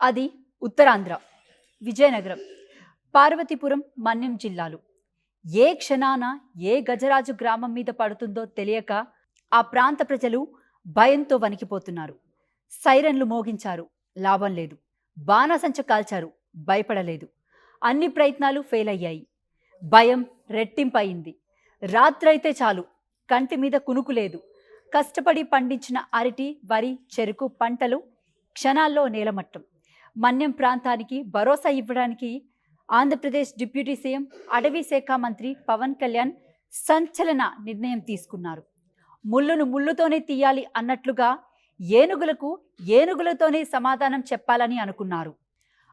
అది ఉత్తరాంధ్ర, విజయనగరం, పార్వతీపురం, మన్యం జిల్లాలు. ఏ క్షణాన ఏ గజరాజు గ్రామం మీద పడుతుందో తెలియక ఆ ప్రాంత ప్రజలు భయంతో వణికిపోతున్నారు. సైరన్లు మోగించారు, లాభం లేదు. బాణాసంచ కాల్చారు, భయపడలేదు. అన్ని ప్రయత్నాలు ఫెయిల్ అయ్యాయి. భయం రెట్టింపయింది. రాత్రైతే చాలు, కంటి మీద కునుకు లేదు. కష్టపడి పండించిన అరటి, వరి, చెరుకు పంటలు క్షణాల్లో నేలమట్టం. మన్యం ప్రాంతానికి భరోసా ఇవ్వడానికి ఆంధ్రప్రదేశ్ డిప్యూటీ సీఎం, అటవీ శాఖ మంత్రి పవన్ కళ్యాణ్ సంచలన నిర్ణయం తీసుకున్నారు. ముళ్ళును ముళ్ళుతోనే తీయాలి అన్నట్లుగా ఏనుగులకు ఏనుగులతోనే సమాధానం చెప్పాలని అనుకున్నారు.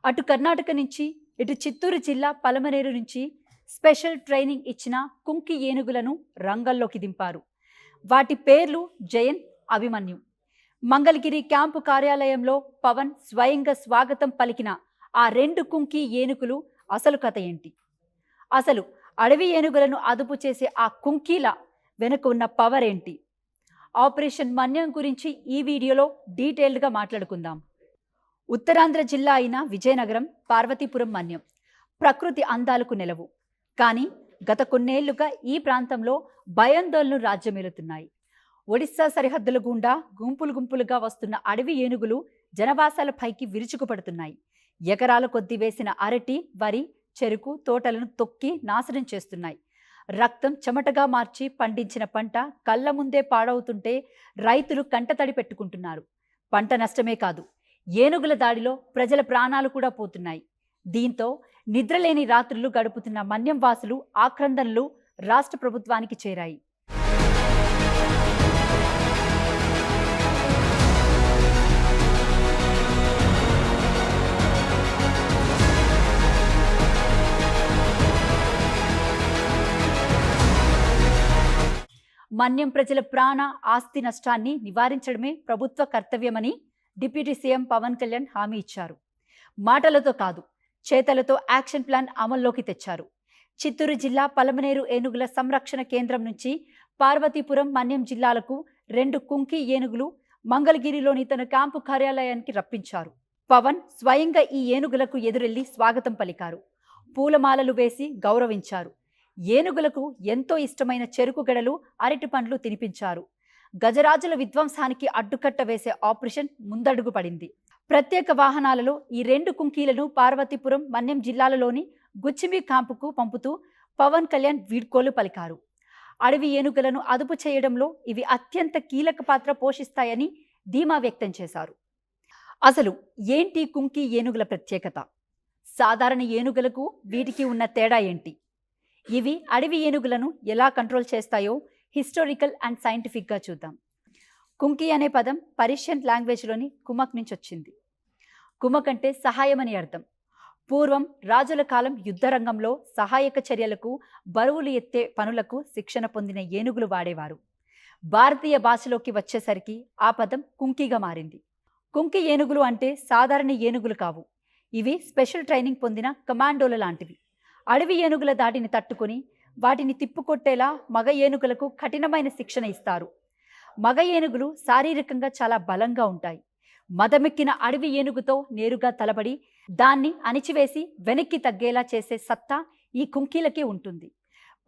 అటు కర్ణాటక నుంచి, ఇటు చిత్తూరు జిల్లా పలమనేరు నుంచి స్పెషల్ ట్రైనింగ్ ఇచ్చిన కుంకి ఏనుగులను రంగంలోకి దింపారు. వాటి పేర్లు జయంత్, అభిమన్యు. మంగళగిరి క్యాంపు కార్యాలయంలో పవన్ స్వయంగా స్వాగతం పలికిన ఆ రెండు కుంకి ఏనుగులు అసలు కథ ఏంటి? అసలు అడవి ఏనుగులను అదుపు చేసే ఆ కుంకీల వెనుక ఉన్న పవర్ ఏంటి? ఆపరేషన్ మన్యం గురించి ఈ వీడియోలో డీటెయిల్డ్గా మాట్లాడుకుందాం. ఉత్తరాంధ్ర జిల్లా అయిన విజయనగరం, పార్వతీపురం, మన్యం ప్రకృతి అందాలకు నెలవు. కానీ గత కొన్నేళ్లుగా ఈ ప్రాంతంలో భయాందోళనలు రాజ్యమేలుతున్నాయి. ఒడిశా సరిహద్దుల గుండా గుంపులు గుంపులుగా వస్తున్న అడవి ఏనుగులు జనవాసాలపైకి విరుచుకుపడుతున్నాయి. ఎకరాల కొద్దీ వేసిన అరటి, వరి, చెరుకు తోటలను తొక్కి నాశనం చేస్తున్నాయి. రక్తం చెమటగా మార్చి పండించిన పంట కళ్ళ ముందే పాడవుతుంటే రైతులు కంటతడి పెట్టుకుంటున్నారు. పంట నష్టమే కాదు, ఏనుగుల దాడిలో ప్రజల ప్రాణాలు కూడా పోతున్నాయి. దీంతో నిద్రలేని రాత్రులు గడుపుతున్న మన్యం వాసులు ఆక్రందనలు రాష్ట్ర ప్రభుత్వానికి చేరాయి. మన్యం ప్రజల ప్రాణ, ఆస్తి నష్టాన్ని నివారించడమే ప్రభుత్వ కర్తవ్యమని డిప్యూటీ సీఎం పవన్ కళ్యాణ్ హామీ ఇచ్చారు. మాటలతో కాదు, చేతలతో యాక్షన్ ప్లాన్ అమల్లోకి తెచ్చారు. చిత్తూరు జిల్లా పలమనేరు ఏనుగుల సంరక్షణ కేంద్రం నుంచి పార్వతీపురం, మన్యం జిల్లాలకు రెండు కుంకి ఏనుగులు మంగళగిరిలోని తన క్యాంపు కార్యాలయానికి రప్పించారు. పవన్ స్వయంగా ఈ ఏనుగులకు ఎదురెళ్లి స్వాగతం పలికారు. పూలమాలలు వేసి గౌరవించారు. ఏనుగులకు ఎంతో ఇష్టమైన చెరుకు గడలు, అరటి పండ్లు తినిపించారు. గజరాజుల విధ్వంసానికి అడ్డుకట్ట వేసే ఆపరేషన్ ముందడుగు పడింది. ప్రత్యేక వాహనాలలో ఈ రెండు కుంకీలను పార్వతీపురం, మన్యం జిల్లాలలోని గుచ్చిమి క్యాంపుకు పంపుతూ పవన్ కళ్యాణ్ వీడ్కోలు పలికారు. అడవి ఏనుగులను అదుపు చేయడంలో ఇవి అత్యంత కీలక పాత్ర పోషిస్తాయని ధీమా వ్యక్తం చేశారు. అసలు ఏంటి కుంకి ఏనుగుల ప్రత్యేకత? సాధారణ ఏనుగులకు వీటికి ఉన్న తేడా ఏంటి? ఇవి అడవి ఏనుగులను ఎలా కంట్రోల్ చేస్తాయో హిస్టారికల్ అండ్ సైంటిఫిక్గా చూద్దాం. కుంకి అనే పదం పర్షియన్ లాంగ్వేజ్లోని కుమక్ నుంచి వచ్చింది. కుమక్ అంటే సహాయం అని అర్థం. పూర్వం రాజుల కాలం యుద్ధ రంగంలో సహాయక చర్యలకు, బరువులు ఎత్తే పనులకు శిక్షణ పొందిన ఏనుగులు వాడేవారు. భారతీయ భాషలోకి వచ్చేసరికి ఆ పదం కుంకిగా మారింది. కుంకి ఏనుగులు అంటే సాధారణ ఏనుగులు కావు. ఇవి స్పెషల్ ట్రైనింగ్ పొందిన కమాండోల లాంటివి. అడవి ఏనుగుల దాడిని తట్టుకొని వాటిని తిప్పుకొట్టేలా మగ ఏనుగులకు కఠినమైన శిక్షణ ఇస్తారు. మగ ఏనుగులు శారీరకంగా చాలా బలంగా ఉంటాయి. మదమెక్కిన అడవి ఏనుగుతో నేరుగా తలబడి దాన్ని అణిచివేసి వెనక్కి తగ్గేలా చేసే సత్తా ఈ కుంకీలకే ఉంటుంది.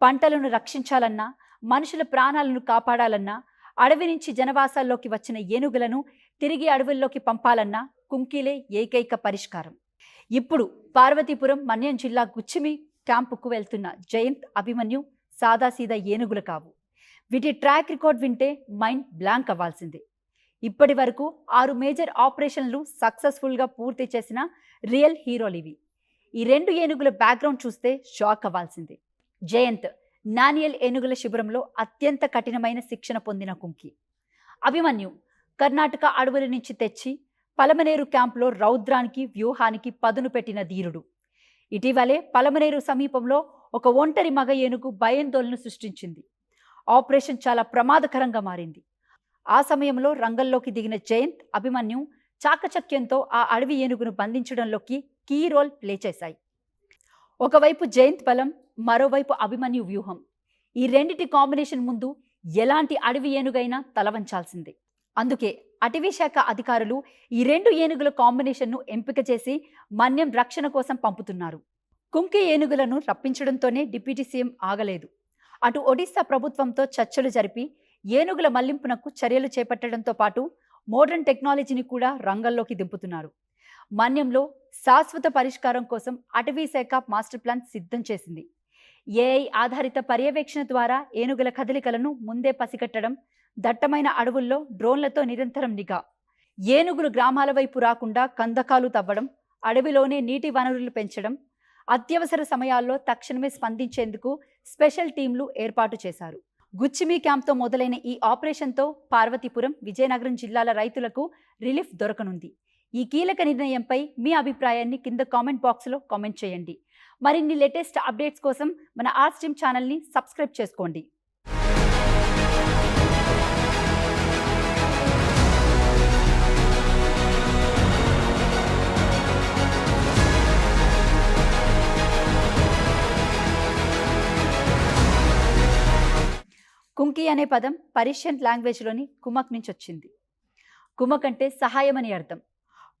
పంటలను రక్షించాలన్నా, మనుషుల ప్రాణాలను కాపాడాలన్నా, అడవి నుంచి జనవాసాల్లోకి వచ్చిన ఏనుగులను తిరిగి అడవుల్లోకి పంపాలన్నా కుంకీలే ఏకైక పరిష్కారం. ఇప్పుడు పార్వతీపురం, మన్యం జిల్లా గుచ్చిమి క్యాంపుకు వెళ్తున్న జయంత్, అభిమన్యు సాదాసీదా ఏనుగులు కావు. వీటి ట్రాక్ రికార్డ్ వింటే మైండ్ బ్లాంక్ అవ్వాల్సిందే. ఇప్పటి వరకు 6 మేజర్ ఆపరేషన్లు సక్సెస్ఫుల్గా పూర్తి చేసిన రియల్ హీరోలు ఇవి. ఈ రెండు ఏనుగుల బ్యాక్గ్రౌండ్ చూస్తే షాక్ అవ్వాల్సిందే. జయంత్ నానియల్ ఏనుగుల శిబిరంలో అత్యంత కఠినమైన శిక్షణ పొందిన కుంకి. అభిమన్యు కర్ణాటక అడవుల నుంచి తెచ్చి పలమనేరు క్యాంపులో రౌద్రానికి, వ్యూహానికి పదును పెట్టిన ధీరుడు. ఇటీవలే పలమనేరు సమీపంలో ఒక ఒంటరి మగ ఏనుగు భయాందోళనను సృష్టించింది. ఆపరేషన్ చాలా ప్రమాదకరంగా మారింది. ఆ సమయంలో రంగంలోకి దిగిన జయంత్, అభిమన్యు చాకచక్యంతో ఆ అడవి ఏనుగును బంధించడంలోకి కీ రోల్ ప్లే చేశాయి. ఒకవైపు జయంత్ బలం, మరోవైపు అభిమన్యు వ్యూహం. ఈ రెండిటి కాంబినేషన్ ముందు ఎలాంటి అడవి ఏనుగైనా తలవంచాల్సిందే. అందుకే అటవీ శాఖ అధికారులు ఈ 2 ఏనుగుల కాంబినేషన్ను ఎంపిక చేసి మన్యం రక్షణ కోసం పంపుతున్నారు. కుంకి ఏనుగులను రప్పించడంతోనే డిప్యూటీ సీఎం ఆగలేదు. అటు ఒడిశా ప్రభుత్వంతో చర్చలు జరిపి ఏనుగుల మళ్లింపునకు చర్యలు చేపట్టడంతో పాటు మోడర్న్ టెక్నాలజీని కూడా రంగంలోకి దింపుతున్నారు. మన్యంలో శాశ్వత పరిష్కారం కోసం అటవీ శాఖ మాస్టర్ ప్లాన్ సిద్ధం చేసింది. ఏఐ ఆధారిత పర్యవేక్షణ ద్వారా ఏనుగుల కదలికలను ముందే పసిగట్టడం, దట్టమైన అడవుల్లో డ్రోన్లతో నిరంతరం నిఘా, ఏనుగులు గ్రామాల వైపు రాకుండా కందకాలు తవ్వడం, అడవిలోనే నీటి వనరులు పెంచడం, అత్యవసర సమయాల్లో తక్షణమే స్పందించేందుకు స్పెషల్ టీంలు ఏర్పాటు చేశారు. గుచ్చిమి క్యాంప్తో మొదలైన ఈ ఆపరేషన్తో పార్వతీపురం, విజయనగరం జిల్లాల రైతులకు రిలీఫ్ దొరకనుంది. ఈ కీలక నిర్ణయంపై మీ అభిప్రాయాన్ని కింద కామెంట్ బాక్స్లో కామెంట్ చేయండి. మరిన్ని లేటెస్ట్ అప్డేట్స్ కోసం మన ఆర్ట్స్ టీమ్ ఛానల్ని సబ్స్క్రైబ్ చేసుకోండి. కుంకి అనే పదం పర్షియన్ లాంగ్వేజ్లోని కుమక్ నుంచి వచ్చింది. కుమక్ అంటే సహాయం అని అర్థం.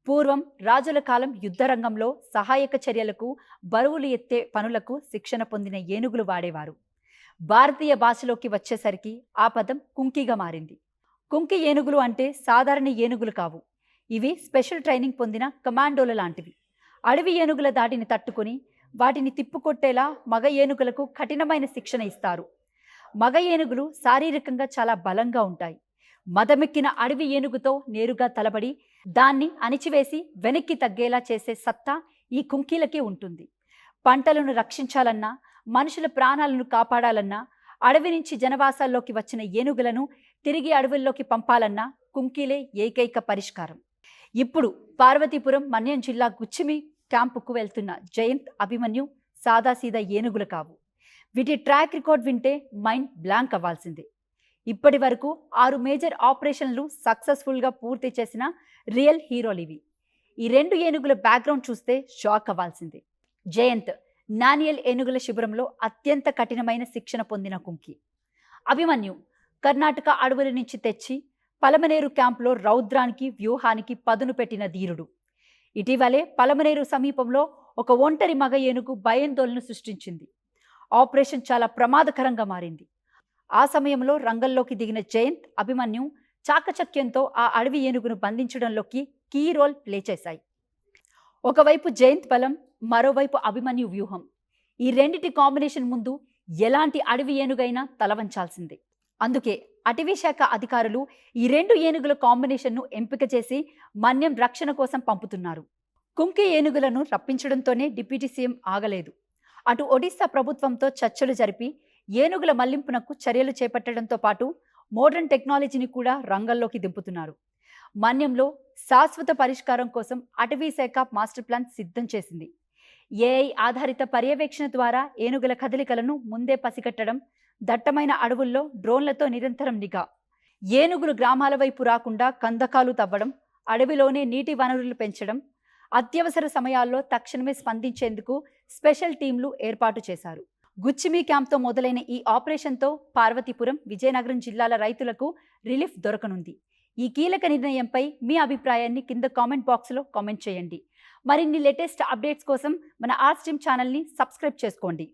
పూర్వం రాజుల కాలం యుద్ధరంగంలో సహాయక చర్యలకు, బరువులు ఎత్తే పనులకు శిక్షణ పొందిన ఏనుగులు వాడేవారు. భారతీయ భాషలోకి వచ్చేసరికి ఆ పదం కుంకిగా మారింది. కుంకి ఏనుగులు అంటే సాధారణ ఏనుగులు కావు. ఇవి స్పెషల్ ట్రైనింగ్ పొందిన కమాండోల లాంటివి. అడవి ఏనుగుల దాడిని తట్టుకొని వాటిని తిప్పుకొట్టేలా మగ ఏనుగులకు కఠినమైన శిక్షణ ఇస్తారు. మగ ఏనుగులు శారీరకంగా చాలా బలంగా ఉంటాయి. మదమెక్కిన అడవి ఏనుగుతో నేరుగా తలబడి దాన్ని అణిచివేసి వెనక్కి తగ్గేలా చేసే సత్తా ఈ కుంకీలకే ఉంటుంది. పంటలను రక్షించాలన్నా, మనుషుల ప్రాణాలను కాపాడాలన్నా, అడవి నుంచి జనవాసాల్లోకి వచ్చిన ఏనుగులను తిరిగి అడవుల్లోకి పంపాలన్నా కుంకీలే ఏకైక పరిష్కారం. ఇప్పుడు పార్వతీపురం, మన్యం జిల్లా గుచ్చిమి క్యాంపుకు వెళ్తున్న జయంత్, అభిమన్యు సాదాసీదా ఏనుగులు కావు. వీటి ట్రాక్ రికార్డ్ వింటే మైండ్ బ్లాంక్ అవ్వాల్సిందే. ఇప్పటి వరకు 6 మేజర్ ఆపరేషన్లు సక్సెస్ఫుల్గా పూర్తి చేసిన రియల్ హీరోలు ఇవి. ఈ 2 ఏనుగుల బ్యాక్గ్రౌండ్ చూస్తే షాక్ అవ్వాల్సిందే. జయంత్ నానియల్ ఏనుగుల శిబిరంలో అత్యంత కఠినమైన శిక్షణ పొందిన కుంకి. అభిమన్యు కర్ణాటక అడవుల నుంచి తెచ్చి పలమనేరు క్యాంపులో రౌద్రానికి, వ్యూహానికి పదును పెట్టిన ధీరుడు. ఇటీవలే పలమనేరు సమీపంలో ఒక ఒంటరి మగ ఏనుగు భయాందోళన సృష్టించింది. ఆపరేషన్ చాలా ప్రమాదకరంగా మారింది. ఆ సమయంలో రంగంలోకి దిగిన జయంత్, అభిమన్యు చాకచక్యంతో ఆ అడవి ఏనుగును బంధించడంలోకి కీ రోల్ ప్లే చేశాయి. ఒకవైపు జయంత్ బలం, మరోవైపు అభిమన్యు వ్యూహం. ఈ రెండిటి కాంబినేషన్ ముందు ఎలాంటి అడవి ఏనుగైనా తలవంచాల్సిందే. అందుకే అటవీ శాఖ అధికారులు ఈ 2 ఏనుగుల కాంబినేషన్ను ఎంపిక చేసి మన్యం రక్షణ కోసం పంపుతున్నారు. కుంకి ఏనుగులను రప్పించడంతోనే డిప్యూటీ సీఎం ఆగలేదు. అటు ఒడిశా ప్రభుత్వంతో చర్చలు జరిపి ఏనుగుల మళ్లింపునకు చర్యలు చేపట్టడంతో పాటు మోడర్న్ టెక్నాలజీని కూడా రంగంలోకి దింపుతున్నారు. మన్యంలో శాశ్వత పరిష్కారం కోసం అటవీ శాఖ మాస్టర్ ప్లాన్ సిద్ధం చేసింది. ఏఐ ఆధారిత పర్యవేక్షణ ద్వారా ఏనుగుల కదలికలను ముందే పసిగట్టడం, దట్టమైన అడవుల్లో డ్రోన్లతో నిరంతరం నిఘా, ఏనుగులు గ్రామాల వైపు రాకుండా కందకాలు తవ్వడం, అడవిలోనే నీటి వనరులు పెంచడం, అత్యవసర సమయాల్లో తక్షణమే స్పందించేందుకు స్పెషల్ టీంలు ఏర్పాటు చేశారు. గుచ్చిమి క్యాంప్తో మొదలైన ఈ ఆపరేషన్తో పార్వతీపురం, విజయనగరం జిల్లాల రైతులకు రిలీఫ్ దొరకనుంది. ఈ కీలక నిర్ణయంపై మీ అభిప్రాయాన్ని కింద కామెంట్ బాక్స్లో కామెంట్ చేయండి. మరిన్ని లేటెస్ట్ అప్డేట్స్ కోసం మన ఆర్ట్స్ టీమ్ ఛానల్ని సబ్స్క్రైబ్ చేసుకోండి.